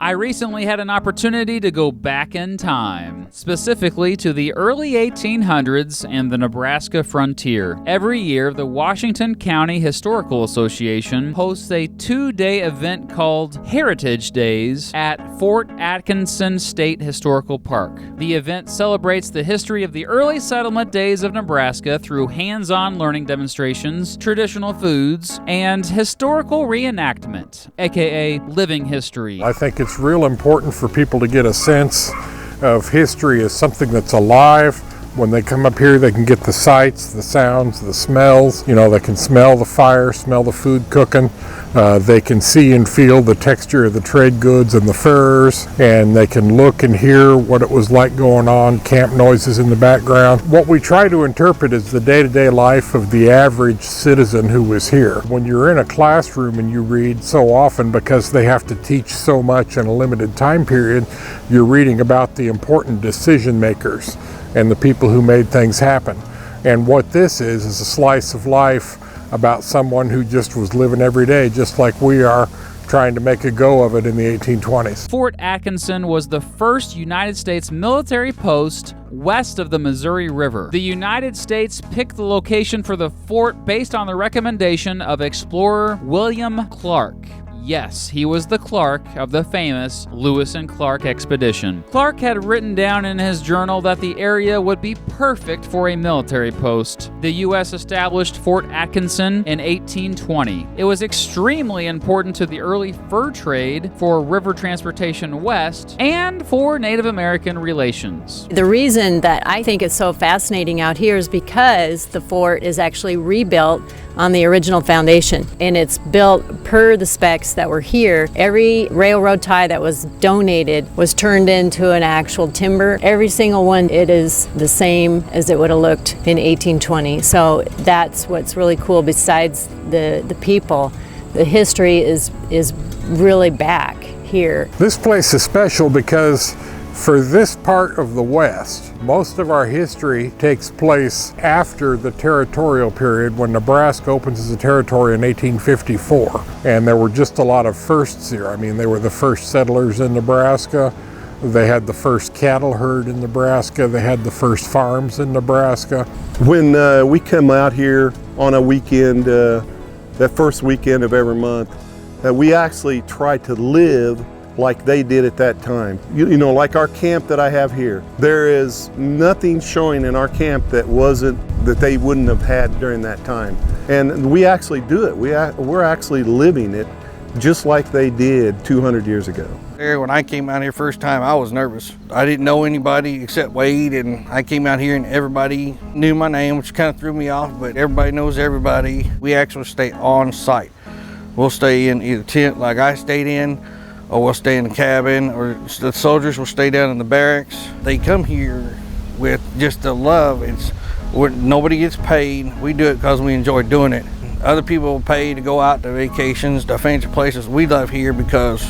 I recently had an opportunity to go back in time, specifically to the early 1800s and the Nebraska frontier. Every year, the Washington County Historical Association hosts a 2-day event called Heritage Days at Fort Atkinson State Historical Park. The event celebrates the history of the early settlement days of Nebraska through hands-on learning demonstrations, traditional foods, and historical reenactment, aka living history. I think it's real important for people to get a sense of history as something that's alive. When they come up here, they can get the sights, the sounds, the smells. You know, they can smell the fire, smell the food cooking. They can see and feel the texture of the trade goods and the furs, and they can look and hear what it was like going on, camp noises in the background. What we try to interpret is the day-to-day life of the average citizen who was here. When you're in a classroom and you read so often, because they have to teach so much in a limited time period, you're reading about the important decision makers and the people who made things happen. And what this is a slice of life about someone who just was living every day, just like we are, trying to make a go of it in the 1820s. Fort Atkinson was the first United States military post west of the Missouri River. The United States picked the location for the fort based on the recommendation of explorer William Clark. Yes, he was the Clark of the famous Lewis and Clark expedition. Clark had written down in his journal that the area would be perfect for a military post. The U.S. established Fort Atkinson in 1820. It was extremely important to the early fur trade, for river transportation west, and for Native American relations. The reason that I think it's so fascinating out here is because the fort is actually rebuilt on the original foundation, and it's built per the specs that were here. Every railroad tie that was donated was turned into an actual timber. Every single one, it is the same as it would have looked in 1820. So that's what's really cool. Besides the people, the history is really back here. This place is special because for this part of the West, most of our history takes place after the territorial period, when Nebraska opens as a territory in 1854. And there were just a lot of firsts here. I mean, they were the first settlers in Nebraska. They had the first cattle herd in Nebraska. They had the first farms in Nebraska. When we come out here on a weekend, that first weekend of every month, we actually try to live like they did at that time. You know, like our camp that I have here. There is nothing showing in our camp that they wouldn't have had during that time. And we actually do it. We're actually living it just like they did 200 years ago. When I came out here first time, I was nervous. I didn't know anybody except Wade, and I came out here and everybody knew my name, which kind of threw me off, but everybody knows everybody. We actually stay on site. We'll stay in either tent like I stayed in, or we'll stay in the cabin, or the soldiers will stay down in the barracks. They come here with just the love. Nobody gets paid. We do it because we enjoy doing it. Other people pay to go out to vacations, to fancy places. We love here because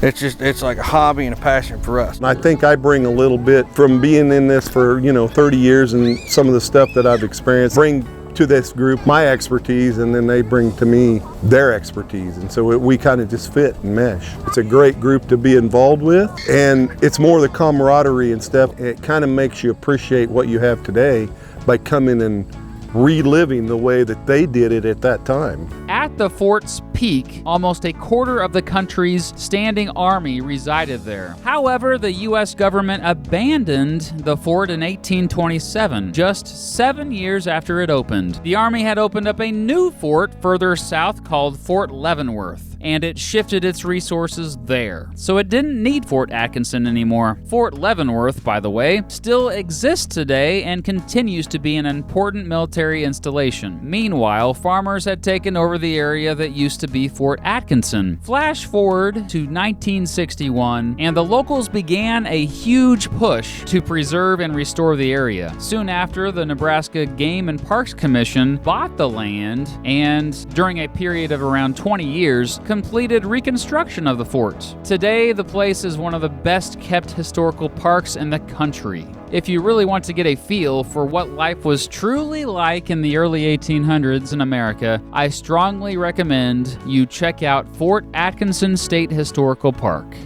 it's like a hobby and a passion for us. I think I bring a little bit from being in this for 30 years and some of the stuff that I've experienced, bring to this group my expertise, and then they bring to me their expertise, and so we kind of just fit and mesh. It's a great group to be involved with, and it's more the camaraderie and stuff. It kind of makes you appreciate what you have today by coming and reliving the way that they did it at that time. At the fort's peak, almost a quarter of the country's standing army resided there. However, the U.S. government abandoned the fort in 1827, just 7 years after it opened. The army had opened up a new fort further south called Fort Leavenworth, and it shifted its resources there. So it didn't need Fort Atkinson anymore. Fort Leavenworth, by the way, still exists today and continues to be an important military installation. Meanwhile, farmers had taken over the area that used to be Fort Atkinson. Flash forward to 1961, and the locals began a huge push to preserve and restore the area. Soon after, the Nebraska Game and Parks Commission bought the land, and during a period of around 20 years, completed reconstruction of the fort. Today, the place is one of the best kept historical parks in the country. If you really want to get a feel for what life was truly like in the early 1800s in America, I strongly recommend you check out Fort Atkinson State Historical Park.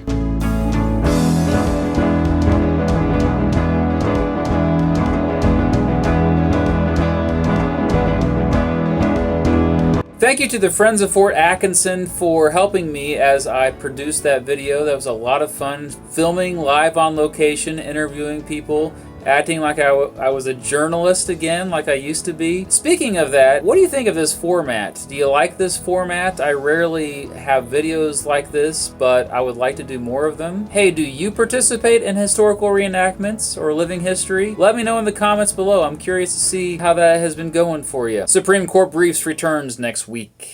Thank you to the Friends of Fort Atkinson for helping me as I produced that video. That was a lot of fun, filming live on location, interviewing people, acting like I was a journalist again, like I used to be. Speaking of that, what do you think of this format? Do you like this format? I rarely have videos like this, but I would like to do more of them. Hey, do you participate in historical reenactments or living history? Let me know in the comments below. I'm curious to see how that has been going for you. Supreme Court Briefs returns next week.